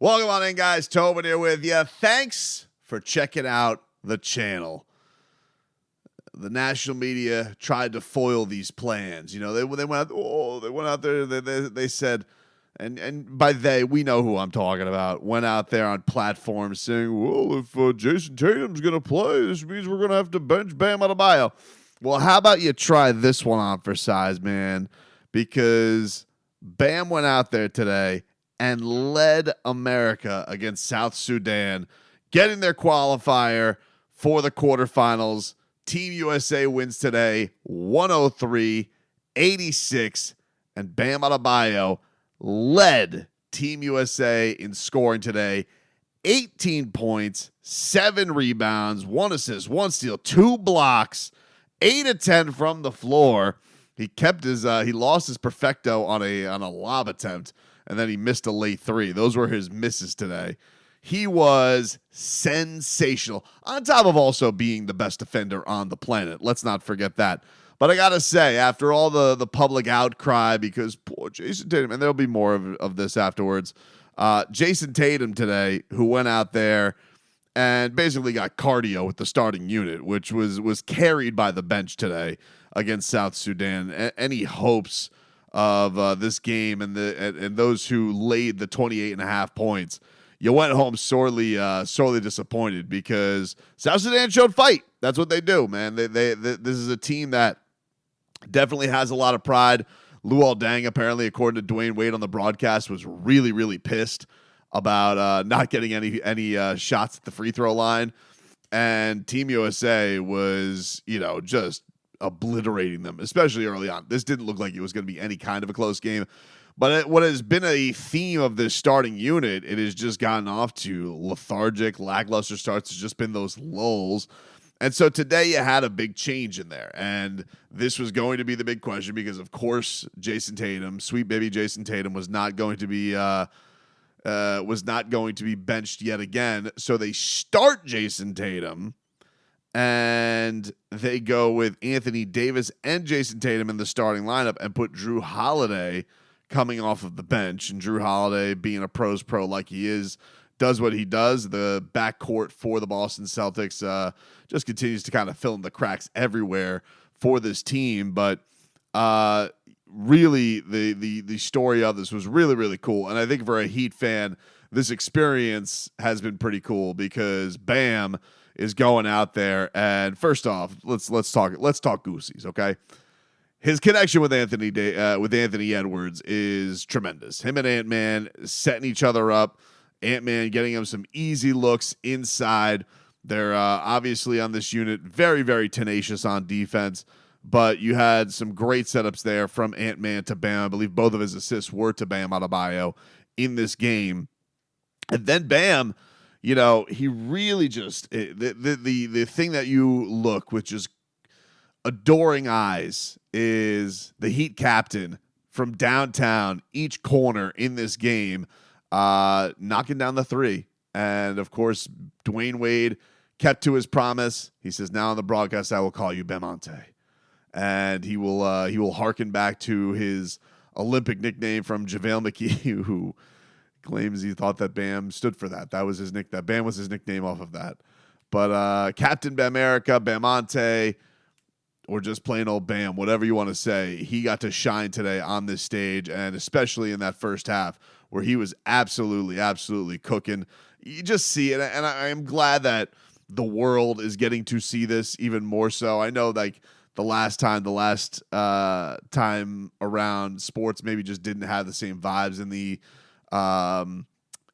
Welcome on in, guys. Tobin here with you. Thanks for checking out the channel. The national media tried to foil these plans. You know, they went out there. They said, and by they, we know who I'm talking about. Went out there on platforms saying, "Well, if Jason Tatum's going to play, this means we're going to have to bench Bam Adebayo." Well, how about you try this one on for size, man? Because Bam went out there today and led America against South Sudan, getting their qualifier for the quarterfinals. Team USA wins today 103-86, and Bam Adebayo led Team USA in scoring today. 18 points, 7 rebounds, 1 assist, 1 steal, 2 blocks, 8 of 10 from the floor. He kept his he lost his perfecto on a lob attempt, and then he missed a late 3. Those were his misses today. He was sensational, on top of also being the best defender on the planet. Let's not forget that. But I got to say, after all the public outcry, because poor Jason Tatum, and there'll be more of this afterwards, Jason Tatum today, who went out there and basically got cardio with the starting unit, which was carried by the bench today against South Sudan. Any hopes of this game and those who laid the 28.5 points, you went home sorely disappointed, because South Sudan showed fight. That's what they do, man. They this is a team that definitely has a lot of pride. Luol Deng, apparently, according to Dwayne Wade on the broadcast, was really, really pissed about not getting any shots at the free throw line, and Team USA was, just obliterating them, especially early on. This didn't look like it was going to be any kind of a close game. But what has been a theme of this starting unit, it has just gotten off to lethargic, lackluster starts. It's just been those lulls. And so today you had a big change in there. And this was going to be the big question because, of course, Jason Tatum, sweet baby Jason Tatum, was not going to be benched yet again. So they start Jason Tatum, and they go with Anthony Davis and Jason Tatum in the starting lineup and put Drew Holiday coming off of the bench. And Drew Holiday, being a pro's pro like he is, does what he does. The backcourt for the Boston Celtics just continues to kind of fill in the cracks everywhere for this team. But really, the story of this was really, really cool. And I think for a Heat fan, this experience has been pretty cool, because Bam is going out there, and first off, let's talk Goosies, okay? His connection with Anthony Edwards is tremendous. Him and Ant-Man setting each other up. Ant-Man getting him some easy looks inside. They're obviously on this unit very, very tenacious on defense, but you had some great setups there from Ant-Man to Bam. I believe both of his assists were to Bam Adebayo in this game. And then Bam, he really just the thing that you look with just adoring eyes is the Heat captain from downtown, each corner in this game, knocking down the 3. And of course, Dwayne Wade kept to his promise. He says, "Now on the broadcast, I will call you Bamante," and he will hearken back to his Olympic nickname from JaVale McGee, who claims he thought that Bam stood for that. That was his nick. That Bam was his nickname off of that. But Captain Bamerica, Bamante, or just plain old Bam, whatever you want to say, he got to shine today on this stage, and especially in that first half where he was absolutely, absolutely cooking. You just see it, and I am glad that the world is getting to see this even more so. I know, like, the last time around, sports maybe just didn't have the same vibes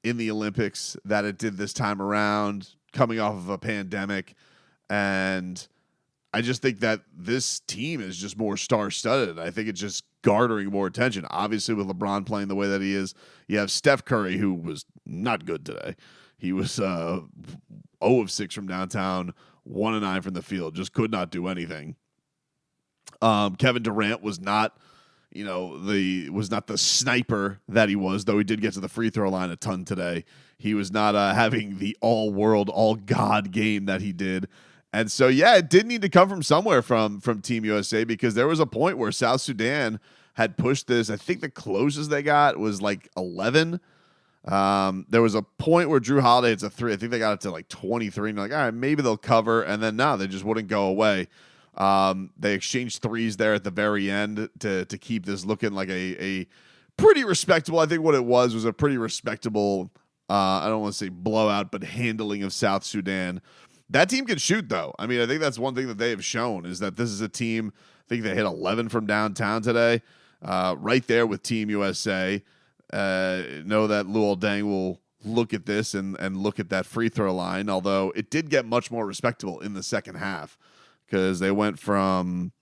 in the Olympics that it did this time around, coming off of a pandemic. And I just think that this team is just more star-studded. I think it's just garnering more attention. Obviously, with LeBron playing the way that he is, you have Steph Curry, who was not good today. He was 0 of 6 from downtown, 1 of 9 from the field, just could not do anything. Kevin Durant was not, the sniper that he was, though he did get to the free throw line a ton today. He was not having the all-world, all-God game that he did. And so, yeah, it did need to come from somewhere from Team USA, because there was a point where South Sudan had pushed this. I think the closest they got was like 11 There was a point where Drew Holiday hits a three. I think they got it to like 23. And they're like, all right, maybe they'll cover. And then no, they just wouldn't go away. They exchanged threes there at the very end to keep this looking like a pretty respectable. I think what it was a pretty respectable, I don't want to say blowout, but handling of South Sudan. That team can shoot, though. I mean, I think that's one thing that they have shown is that this is a team. I think they hit 11 from downtown today, right there with Team USA. Know that Luol Deng will look at this and look at that free throw line, although it did get much more respectable in the second half because they went from,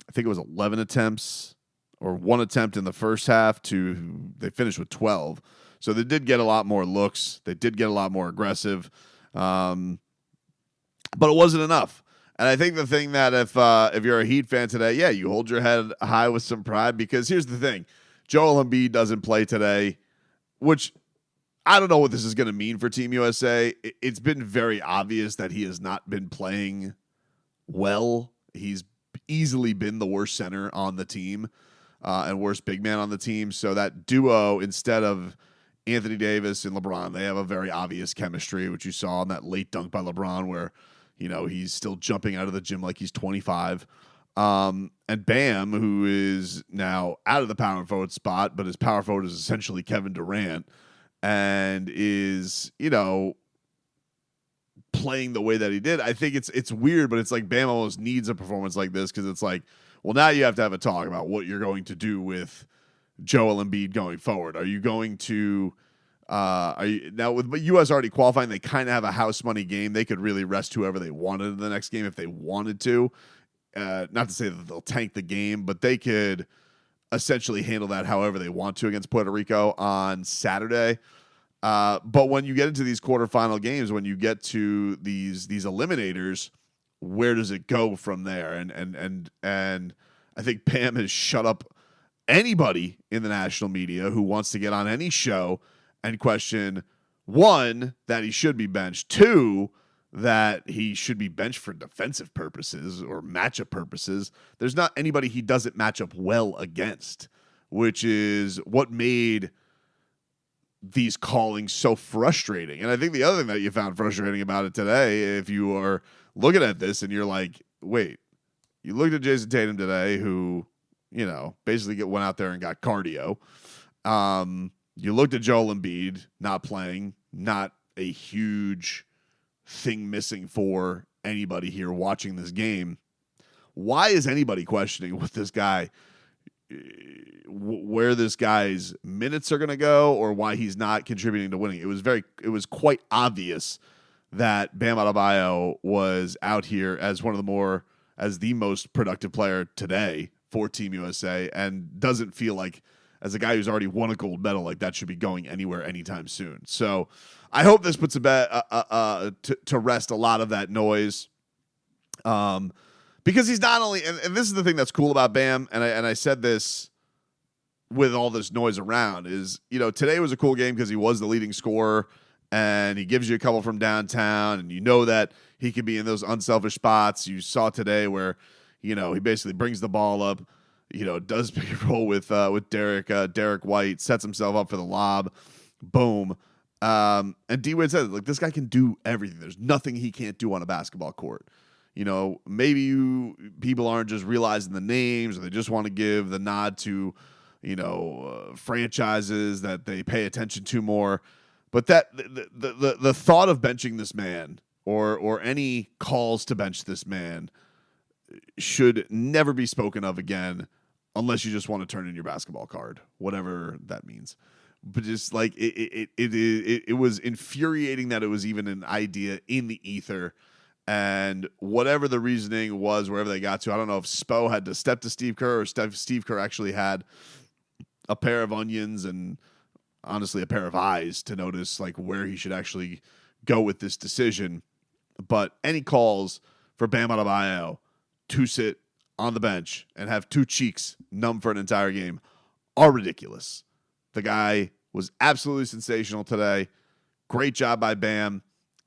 I think it was 11 attempts or one attempt in the first half to they finished with 12. So they did get a lot more looks. They did get a lot more aggressive, but it wasn't enough. And I think the thing that if you're a Heat fan today, yeah, you hold your head high with some pride because here's the thing. Joel Embiid doesn't play today, which I don't know what this is going to mean for Team USA. It's been very obvious that he has not been playing well. He's easily been the worst center on the team and worst big man on the team. So that duo, instead of Anthony Davis and LeBron, they have a very obvious chemistry, which you saw in that late dunk by LeBron where, you know, he's still jumping out of the gym like he's 25. And Bam, who is now out of the power forward spot, but his power forward is essentially Kevin Durant and is, you know, playing the way that he did. I think it's weird, but it's like Bam almost needs a performance like this because it's like, well, now you have to have a talk about what you're going to do with Joel Embiid going forward. Are you going to now with U.S. already qualifying, they kind of have a house money game. They could really rest whoever they wanted in the next game if they wanted to. Not to say that they'll tank the game, but they could essentially handle that however they want to against Puerto Rico on Saturday. But when you get into these quarterfinal games, when you get to these eliminators, where does it go from there? And I think Bam has shut up anybody in the national media who wants to get on any show and question, one, that he should be benched, two, that he should be benched for defensive purposes or matchup purposes. There's not anybody he doesn't match up well against, which is what made these callings so frustrating. And I think the other thing that you found frustrating about it today, if you are looking at this and you're like, wait, you looked at Jason Tatum today who, you know, basically went out there and got cardio. You looked at Joel Embiid not playing, not a huge thing missing for anybody here watching this game. Why is anybody questioning what this guy, where this guy's minutes are going to go, or why he's not contributing to winning? It was quite obvious that Bam Adebayo was out here as the most productive player today for Team USA, and doesn't feel like, as a guy who's already won a gold medal, like that should be going anywhere anytime soon. So I hope this puts to rest a lot of that noise. Because he's not only, and this is the thing that's cool about Bam, and I said this with all this noise around, is, you know, today was a cool game because he was the leading scorer, and he gives you a couple from downtown, and you know that he can be in those unselfish spots. You saw today where, you know, he basically brings the ball up, you know, does pick and roll with Derek White, sets himself up for the lob, boom. And D-Wade said, like, this guy can do everything. There's nothing he can't do on a basketball court. You know, maybe people aren't just realizing the names, or they just want to give the nod to, you know, franchises that they pay attention to more. But that the thought of benching this man or any calls to bench this man should never be spoken of again, unless you just want to turn in your basketball card, whatever that means. But just like it was infuriating that it was even an idea in the ether. And whatever the reasoning was, wherever they got to, I don't know if Spo had to step to Steve Kerr, or Steve Kerr actually had a pair of onions and honestly a pair of eyes to notice like where he should actually go with this decision. But any calls for Bam Adebayo to sit on the bench and have two cheeks numb for an entire game are ridiculous. The guy was absolutely sensational today. Great job by Bam.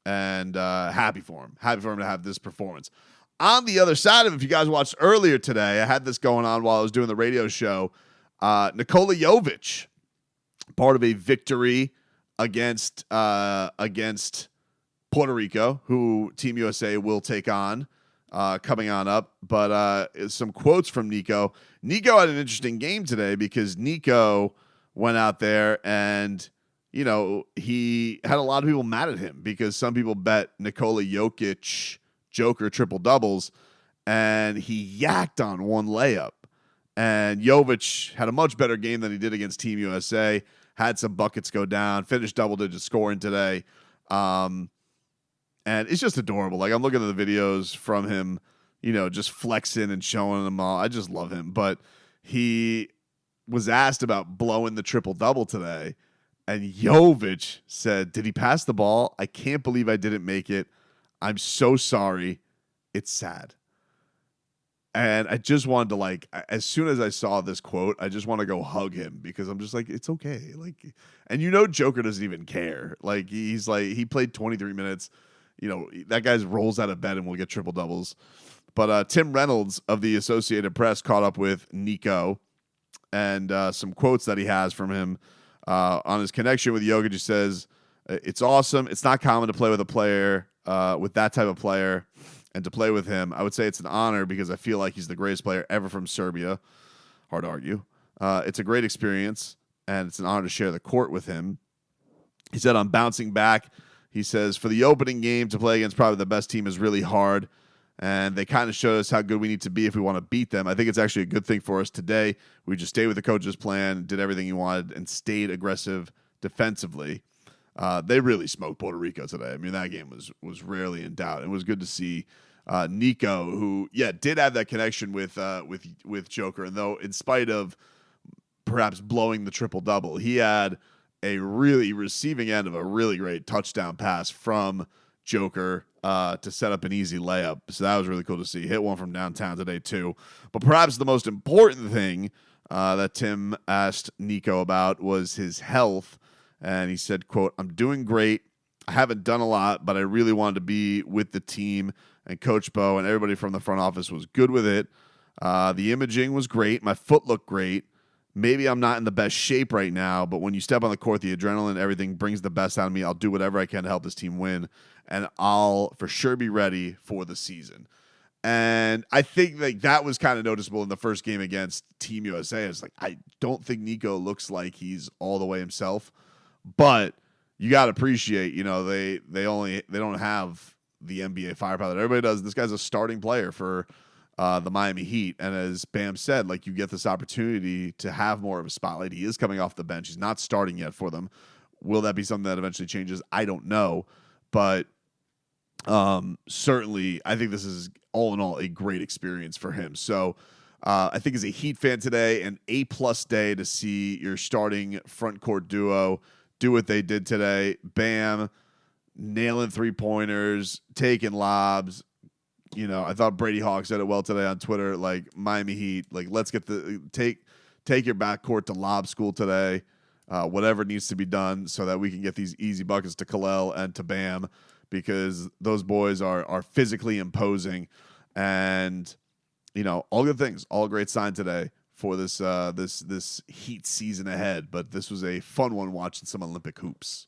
And happy for him. Happy for him to have this performance. On the other side of it, if you guys watched earlier today, I had this going on while I was doing the radio show. Nikola Jović, part of a victory against Puerto Rico, who Team USA will take on coming on up. But some quotes from Nico. Nico had an interesting game today because Nico went out there and, he had a lot of people mad at him because some people bet Nikola Jokić Joker triple doubles, and he yacked on one layup. And Jovic had a much better game than he did against Team USA, had some buckets go down, finished double-digit scoring today. And it's just adorable. Like, I'm looking at the videos from him, just flexing and showing them all. I just love him. But he was asked about blowing the triple-double today, and Jovic said, "Did he pass the ball? I can't believe I didn't make it. I'm so sorry. It's sad." And I just wanted to, as soon as I saw this quote, I just want to go hug him because I'm just like, it's okay. And Joker doesn't even care. He's he played 23 minutes. That guy rolls out of bed and will get triple doubles. But Tim Reynolds of the Associated Press caught up with Nico and some quotes that he has from him on his connection with Jokić. He says, "It's awesome. It's not common to play with a player, with that type of player. And to play with him, I would say it's an honor because I feel like he's the greatest player ever from Serbia." Hard to argue. It's a great experience, and it's an honor to share the court with him. He said, "I'm bouncing back." He says, "For the opening game, to play against probably the best team is really hard, and they kind of showed us how good we need to be if we want to beat them. I think it's actually a good thing for us today. We just stayed with the coach's plan, did everything he wanted, and stayed aggressive defensively." They really smoked Puerto Rico today. I mean, that game was rarely in doubt. It was good to see Nico, who did have that connection with Joker, and though in spite of perhaps blowing the triple double, he had a really receiving end of a really great touchdown pass from Joker to set up an easy layup. So that was really cool to see. Hit one from downtown today too. But perhaps the most important thing that Tim asked Nico about was his health. And he said, quote, "I'm doing great. I haven't done a lot, but I really wanted to be with the team, and Coach Bo and everybody from the front office was good with it. The imaging was great. My foot looked great. Maybe I'm not in the best shape right now, but when you step on the court, the adrenaline, everything brings the best out of me. I'll do whatever I can to help this team win, and I'll for sure be ready for the season." And I think that was kind of noticeable in the first game against Team USA. It's I don't think Nico looks like he's all the way himself. But you got to appreciate, they don't have the NBA firepower that everybody does. This guy's a starting player for the Miami Heat. And as Bam said, you get this opportunity to have more of a spotlight. He is coming off the bench. He's not starting yet for them. Will that be something that eventually changes? I don't know. But certainly, I think this is all in all a great experience for him. So I think as a Heat fan today, an A-plus day to see your starting front court duo do what they did today. Bam nailing three-pointers, taking lobs. I thought Brady Hawk said it well today on Twitter. Miami Heat, let's get take your backcourt to lob school today. Whatever needs to be done so that we can get these easy buckets to Kalel and to Bam, because those boys are physically imposing, and all good things, all great sign today for this Heat season ahead. But this was a fun one watching some Olympic hoops.